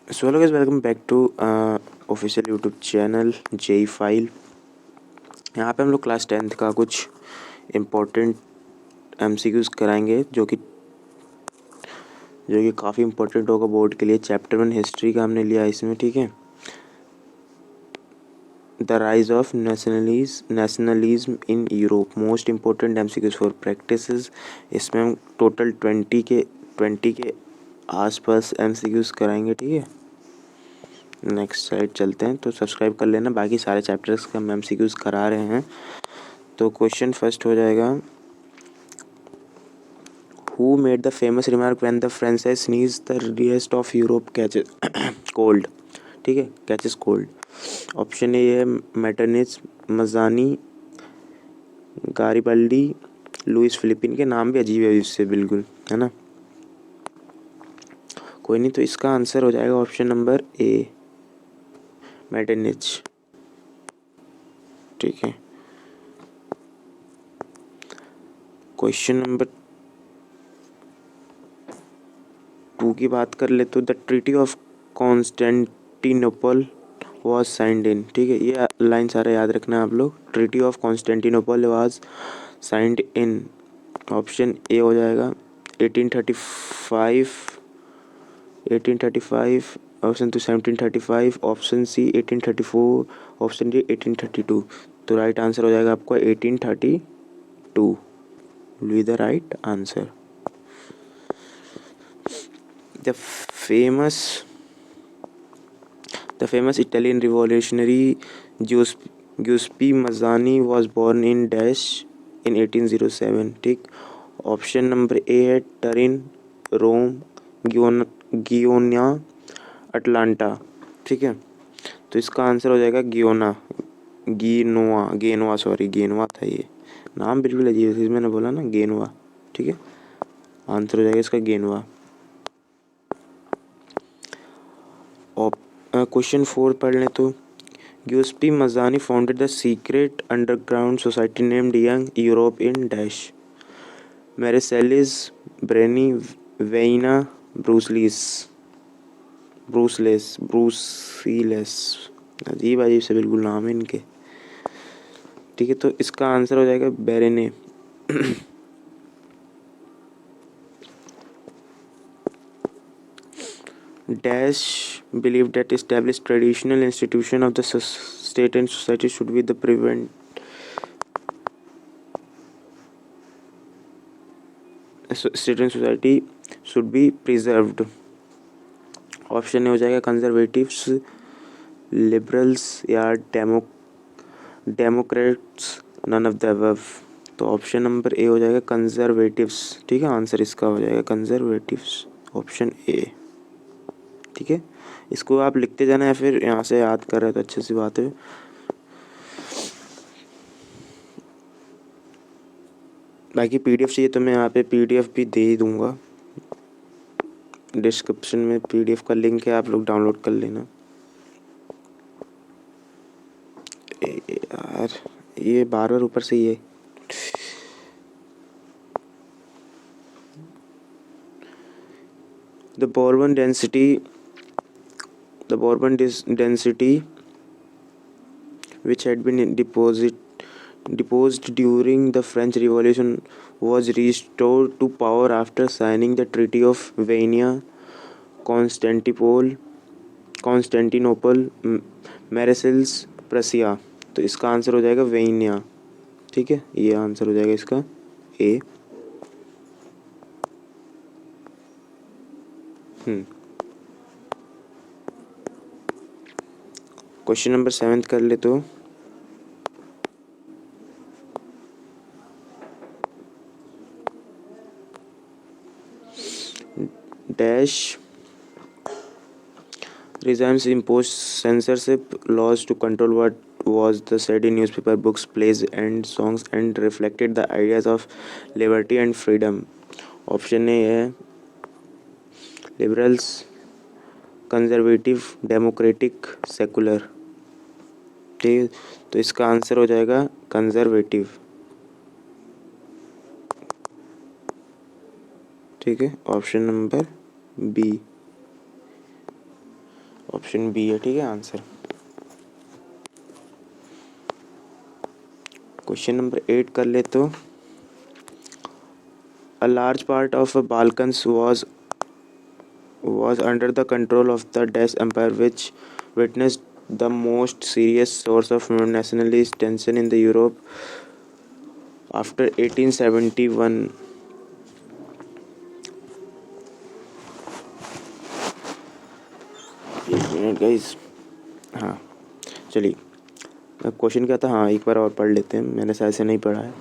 So hello guys, welcome back to official YouTube channel JE file. यहाँ पे हम लोग क्लास 10th का कुछ इम्पोर्टेंट एमसीक्यूज़ कराएंगे जो कि काफ़ी इम्पोर्टेंट होगा बोर्ड के लिए। चैप्टर 1 हिस्ट्री का हमने लिया है इसमें, ठीक है। The rise of nationalism in Europe, most important MCQs for practices. इसमें हम टोटल 20 के आसपास एमसीक्यूज़ कराएंगे, ठीक है। नेक्स्ट साइड चलते हैं, तो सब्सक्राइब कर लेना। बाकी सारे चैप्टर्स का हम एमसीक्यूज़ करा रहे हैं। तो क्वेश्चन फर्स्ट हो जाएगा, who made the famous remark when the French sneeze the rest of Europe catches cold, ठीक है, कैचेस कोल्ड। ऑप्शन ए है मेटरनिच, मजानी, गारिबल्डी, लुइस फिलिपिन। के नाम भी अजीब है इससे, बिल्कुल, है ना। कोई नहीं, तो इसका आंसर हो जाएगा ऑप्शन नंबर ए, मेटरनिच, ठीक है। क्वेश्चन नंबर 2 की बात कर ले तो the treaty of Constantinople was signed इन, ठीक है। ये लाइन सारा याद रखना है आप लोग। Treaty of Constantinople was signed in, option A हो जाएगा 1835, 1835, option 2 1735, option C 1834, option D 1832। तो राइट आंसर हो जाएगा आपका 1832, will be the right answer. The famous Italian revolutionary Giuseppe Mazzini was born in Dash in 1807, ठीक। Option number ए है टरिन, रोम, guinea, Atlanta, ठीक है। तो इसका आंसर हो जाएगा गेनवा था ये। नाम बिल्कुल अजीब है, मैंने बोला ना गेनवा, ठीक है। आंसर हो जाएगा इसका गेनवा। क्वेश्चन 4 पढ़ लें तो Giuseppe Mazzini founded the secret underground society named Young Europe in dash, Marseilles, Berne, Vienna, Brussels. अजीब अजीब से बिल्कुल नाम है इनके, ठीक है। तो इसका आंसर हो जाएगा बेरेने। Dash believed that established traditional institution of the state and society should be the state and society should be preserved. Option A हो जाएगा कंजर्वेटिव्स, लिबरल्स या democrats, none of the above. तो ऑप्शन नंबर ए हो जाएगा conservatives, ठीक है। Answer इसका हो जाएगा कंजर्वेटिव्स, ऑप्शन ए, ठीक है। इसको आप लिखते जाना या फिर यहाँ से याद कर रहे हो तो अच्छी सी बात है। बाकी पीडीएफ चाहिए तो मैं यहाँ पे पीडीएफ भी दे ही दूँगा, डिस्क्रिप्शन में पीडीएफ का लिंक है, आप लोग डाउनलोड कर लेना। यार ये बार बार ऊपर से ये the Bourbon density which had been deposed during the French Revolution was restored to power after signing the Treaty of Vienna, Constantinople, Marseilles, Prussia। तो इसका आंसर हो जाएगा वेनिया, ठीक है। ये आंसर हो जाएगा इसका ए। क्वेश्चन नंबर 7 कर ले तो dash regimes imposed censorship laws to control what was the said in newspaper, books, plays, and songs, and reflected the ideas of liberty and freedom. Option A है लिबरल्स, कंजर्वेटिव, डेमोक्रेटिक, सेकुलर, ठीक। तो इसका answer हो जाएगा conservative, ठीक है। Option number B. Option B है, ठीक है आंसर। क्वेश्चन नंबर 8 कर ले तो अ large part of Balkans was under the control of the Dutch Empire, which witnessed the most serious source of nationalist tension in the Europe after 1871. एक minute guys, हाँ चलिए, question क्या था, हाँ एक बार और पढ़ लेते हैं, मैंने शायद से नहीं पढ़ा है।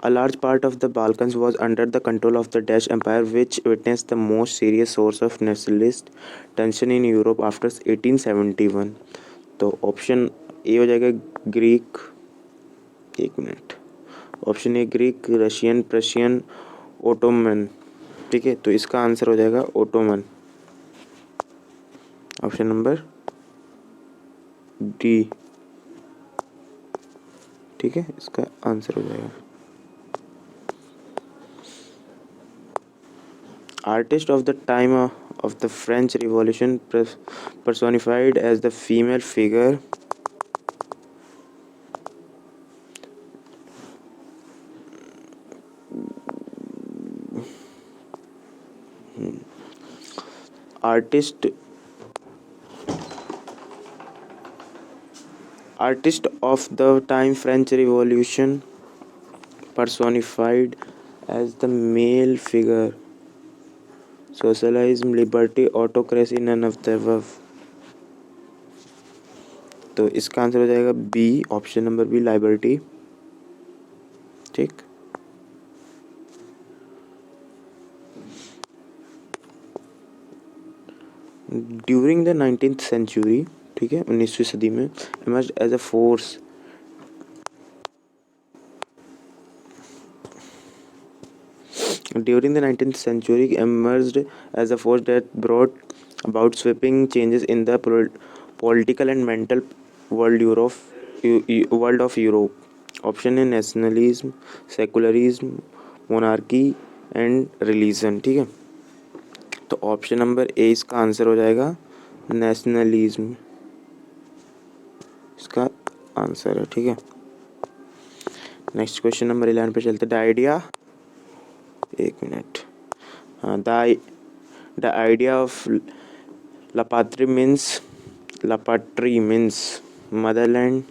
A large part of the Balkans was under the control of the Dutch empire which witness the most serious source of nationalist tension in Europe after 1871। तो ऑप्शन ए हो जाएगा ग्रीक, एक minute, option A Greek, Russian, Prussian, Ottoman, ठीक है। तो इसका answer हो जाएगा ओटोमन, ऑप्शन नंबर डी, ठीक है, इसका आंसर हो जाएगा। Artist of the time of the French Revolution personified as the female figure artist artist of the time French Revolution personified as the male figure, socialism, liberty, autocracy, none of the above। तो इसका answer हो जाएगा B, option number B, liberty, ठीक। During the 19th century, ठीक है, 19वीं सदी में emerged as a force during the 19th century emerged as a force that brought about sweeping changes in the political and mental world of Europe। Option है nationalism, secularism, monarchy and religion, ठीक है। तो option number ए इसका answer हो जाएगा, nationalism इसका answer है, ठीक है। नेक्स्ट क्वेश्चन नंबर 11 पे चलते। द आइडिया, एक मिनट, हाँ, the idea of la patrie means motherland,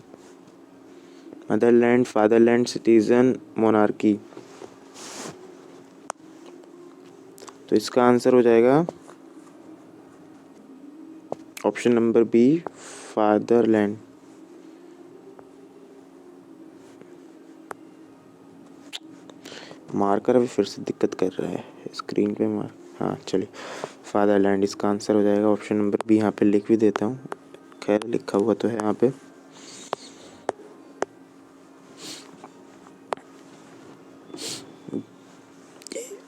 fatherland, citizen, monarchy. तो इसका आंसर हो जाएगा option number B, fatherland. Marker अभी फिर से दिक्कत कर रहा है स्क्रीन पे मार्क, हाँ चलिए, फादरलैंड इसका आंसर हो जाएगा, ऑप्शन नंबर बी। यहाँ पे लिख भी देता हूँ, खैर लिखा हुआ तो है यहाँ पे।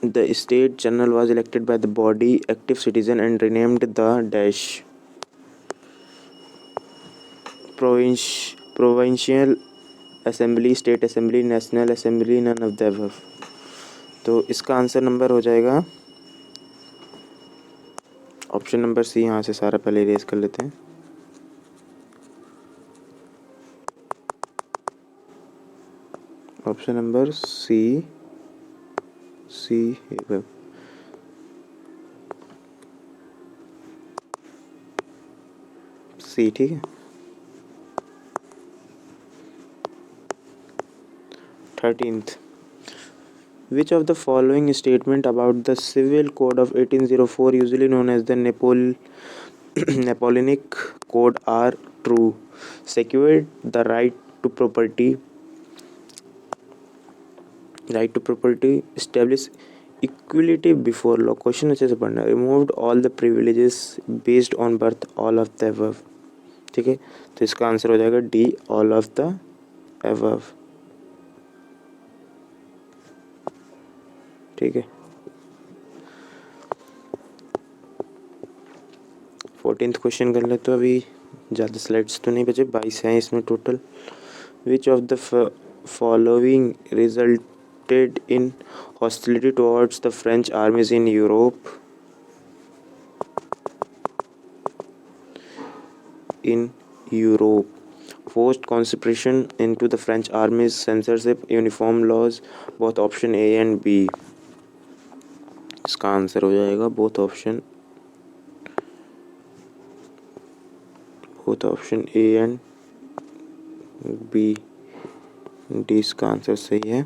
The state general was elected by the body active citizen and renamed the dash provincial assembly, state assembly, national assembly, none of the above। तो इसका आंसर नंबर हो जाएगा ऑप्शन नंबर सी। यहाँ से सारा पहले इरेज कर लेते हैं। ऑप्शन नंबर सी, सी सी, ठीक है। 13th, which of the following statement about the civil code of 1804 usually known as the Napoleonic Code are true? Secured the right to property, establish equality before law, question अच्छे से पढ़ना, removed all the privileges based on birth, all of the above, ठीक है। तो इसका answer हो जाएगा D, all of the above, ठीक है। 14th क्वेश्चन कर ले तो अभी ज़्यादा स्लाइड्स तो नहीं बचे, 22 हैं इसमें total. Which of the following resulted in hostility towards the French आर्मीज in Europe? in Europe, forced conscription into the French armies, censorship, uniform laws, both option A and B. इसका आंसर हो जाएगा both option A and B. D इसका answer सही है.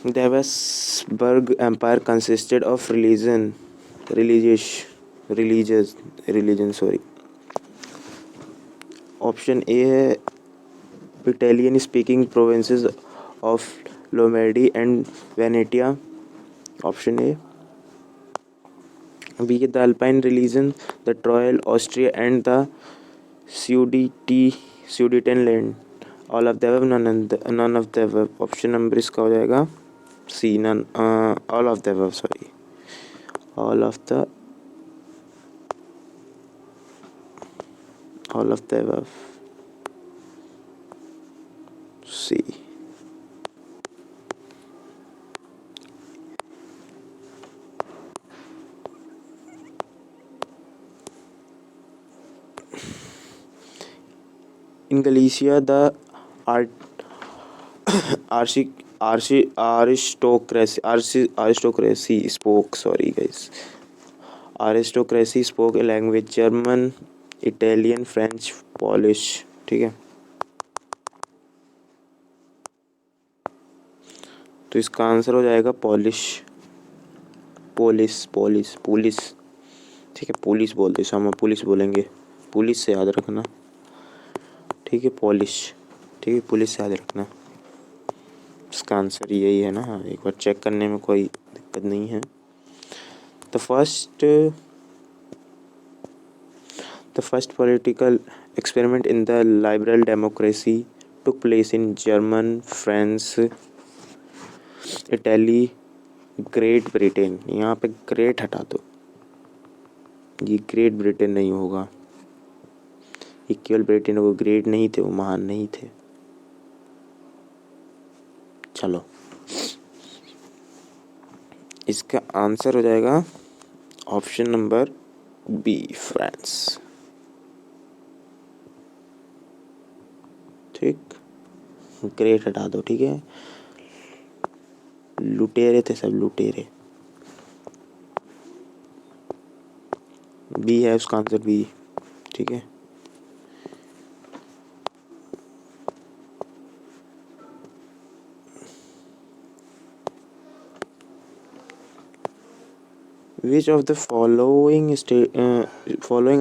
The Habsburg Empire consisted of religious religion, sorry. Option A है Italian speaking provinces of Lombardy and Venetia. Option A. B. The Alpine religion, the Troyal, Austria and the Sudetenland. All of the above, none of the above. Option number इसका हो जाएगा C. None all of the above, sorry. all of the above. C. In Galicia, the aristocracy spoke. Sorry, guys. Aristocracy spoke a language German, Italian, French, Polish. ठीक है. तो इसका answer हो जाएगा Polish. ठीक है, पुलिस बोलते हैं, हम पुलिस बोलेंगे. पुलिस से याद रखना. ठीक है, पोलिश. ठीक है, पुलिस से याद रखना. इसका आंसर यही है ना. हाँ, एक बार चेक करने में कोई दिक्कत नहीं है. The first political experiment in the liberal democracy took place in Germany, France, Italy, great Britain. यहाँ पे ग्रेट हटा दो, ये ग्रेट ब्रिटेन नहीं होगा. ये केवल ब्रिटेन, वो ग्रेट नहीं थे, वो महान नहीं थे. चलो, इसका आंसर हो जाएगा ऑप्शन नंबर बी, फ्रांस. ठीक, ग्रेट हटा दो. ठीक है, लुटेरे थे सब, लुटेरे. बी है उसका आंसर, बी. ठीक है. Which of the following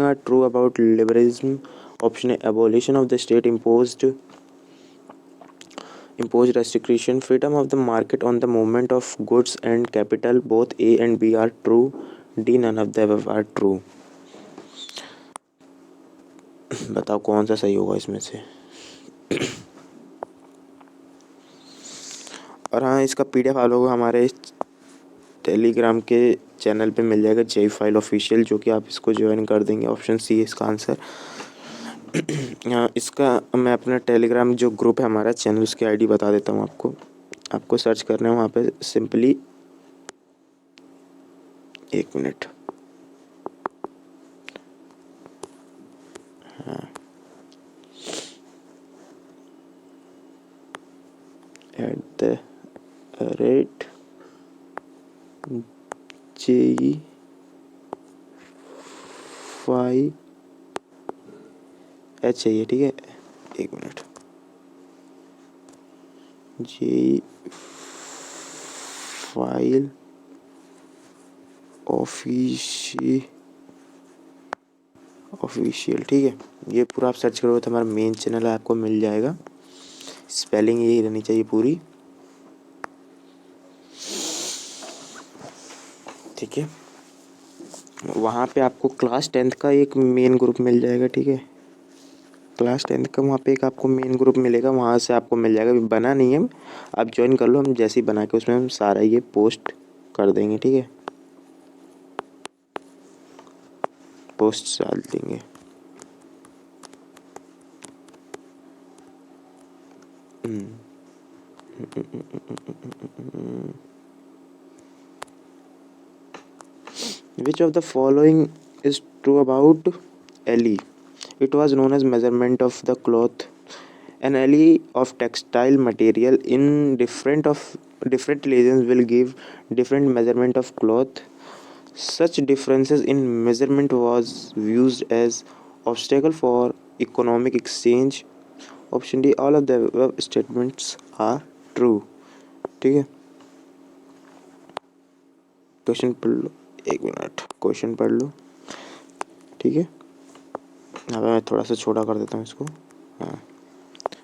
are true about liberalism? Option A, abolition of the state imposed restriction, freedom of the market on the movement of goods and capital. Both A and B are true. D, none of the above are true. बताओ कौन सा सही होगा इसमें से. और हाँ, इसका PDF आप लोगों को हमारे टेलीग्राम के चैनल पे मिल जाएगा, जय फाइल ऑफिशियल, जो कि आप इसको ज्वाइन कर देंगे. ऑप्शन सी है इसका आंसर. हाँ, इसका मैं अपना टेलीग्राम जो ग्रुप है हमारा चैनल, उसकी आईडी बता देता हूँ आपको सर्च करना है वहाँ पे सिंपली. एक मिनट. हाँ, @JEFIH चाहिए. ठीक है, एक मिनट. जी फाइल ऑफिशियल. ठीक है, ये पूरा आप सर्च करोगे तो हमारा मेन चैनल है, आपको मिल जाएगा. स्पेलिंग यही रहनी चाहिए पूरी. ठीक है, वहाँ पे आपको क्लास 10th का एक मेन ग्रुप मिल जाएगा. ठीक है, क्लास 10th का वहाँ पे एक आपको मेन ग्रुप मिलेगा, वहाँ से आपको मिल जाएगा. बना नहीं है, आप ज्वाइन कर लो. हम जैसे ही बना के उसमें हम सारा ये पोस्ट कर देंगे. ठीक है, पोस्ट डाल देंगे. Which of the following is true about alley. It was known as measurement of the cloth. An alley of textile material in different regions will give different measurement of cloth. Such differences in measurement was used as obstacle for economic exchange. Option D all of the above statements are true. ठीक है, question पढ़ लो, एक minute question पढ़ लो. ठीक है, अब मैं थोड़ा सा छोटा कर देता हूँ इसको. हाँ,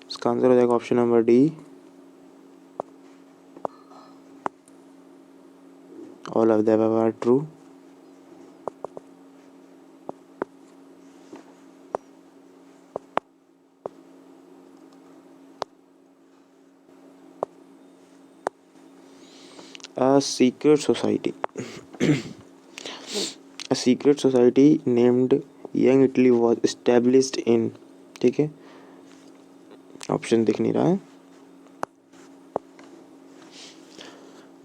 इसका आंसर हो जाएगा option number D, all of the above are true. A secret society a secret society named Young Italy was established in. ठीक है, ऑप्शन दिख नहीं रहा है.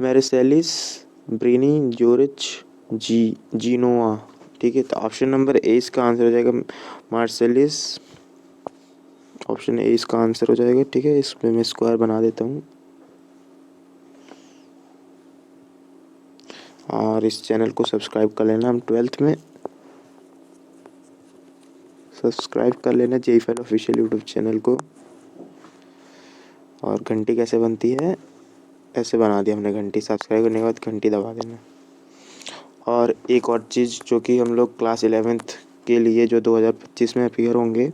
मैरिसेलिस, ब्रिनी, जोरिच, जीनोआ. ठीक है, तो ऑप्शन नंबर ए इसका आंसर हो जाएगा मार्सेलिस. ऑप्शन ए इसका आंसर हो जाएगा. ठीक है, इसमें मैं स्क्वायर बना देता हूँ. और इस चैनल को सब्सक्राइब कर लेना. हम 12th में सब्सक्राइब कर लेना JE file official YouTube channel को. और घंटी कैसे बनती है, ऐसे बना दिया हमने घंटी. सब्सक्राइब करने के बाद घंटी दबा देना. और एक और चीज़ जो कि हम लोग क्लास 11th के लिए जो 2025 में अपीयर होंगे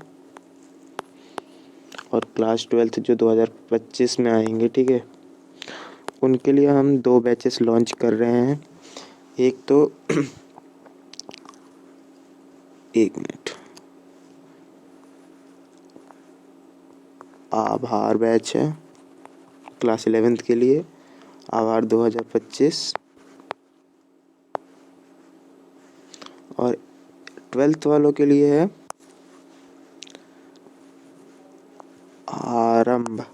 और क्लास 12th जो 2025 में आएंगे, ठीक है, उनके लिए हम 2 बैचेस लॉन्च कर रहे हैं. एक तो एक मिनट, आभार बैच है क्लास 11th के लिए, आभार 2025. और 12th वालों के लिए है आरंभ.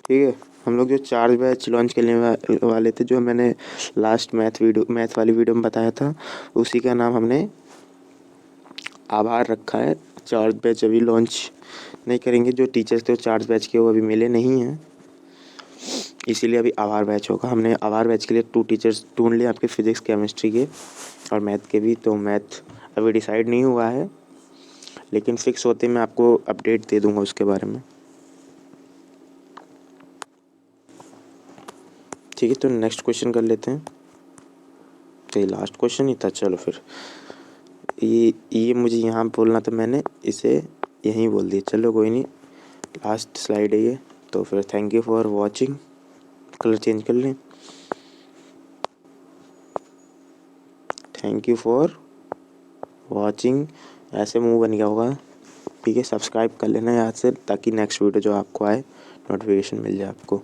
ठीक है, हम लोग जो 4 बैच लॉन्च करने वाले थे, जो मैंने लास्ट मैथ वाली वीडियो में बताया था, उसी का नाम हमने आभार रखा है. 4 बैच अभी लॉन्च नहीं करेंगे. जो टीचर्स थे वो 4 बैच के वो अभी मिले नहीं हैं, इसीलिए अभी आभार बैच होगा. हमने आभार बैच के लिए 2 टीचर्स ढूंढ लिए, आपके फिजिक्स, केमिस्ट्री के और मैथ के भी. तो मैथ अभी डिसाइड नहीं हुआ है, लेकिन फिक्स होते मैं आपको अपडेट दे दूंगा उसके बारे में. ठीक है, तो नेक्स्ट क्वेश्चन कर लेते हैं. तो ये लास्ट क्वेश्चन ही था. चलो फिर, ये मुझे यहाँ बोलना था, मैंने इसे यहीं बोल दिया. चलो कोई नहीं, लास्ट स्लाइड है ये. तो फिर thank you for watching. Colour change कर लें. Thank you for watching. ऐसे मुंह बन गया होगा. ठीक है, सब्सक्राइब कर लेना याद से, ताकि नेक्स्ट वीडियो जो आपको आए नोटिफिकेशन मिल जाए आपको.